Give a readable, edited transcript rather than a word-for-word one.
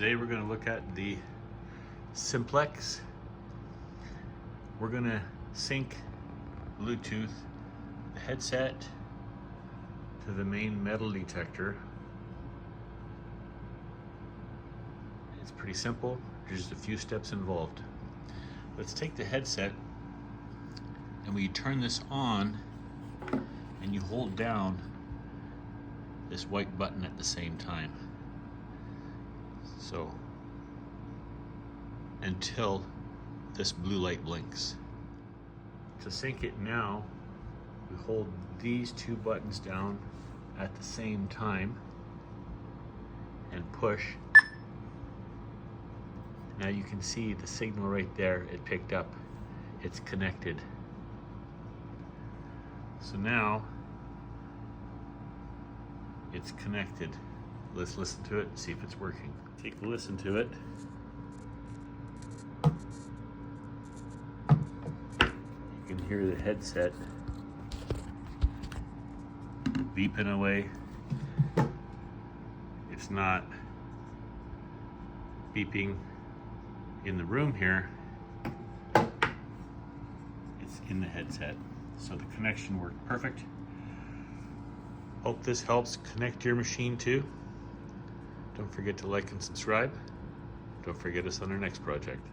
Today we're going to look at the Symplex. We're going to sync Bluetooth the headset to the main metal detector. It's pretty simple. There's just a few steps involved. Let's take the headset and we turn this on and you hold down this white button at the same time. So until this blue light blinks. To sync it now, we hold these two buttons down at the same time and push. Now you can see the signal right there, it picked up, it's connected. So now it's connected. Let's listen to it and see if it's working. Take a listen to it. You can hear the headset beeping away. It's not beeping in the room here. It's in the headset. So the connection worked perfect. Hope this helps connect your machine too. Don't forget to like and subscribe. Don't forget us on our next project.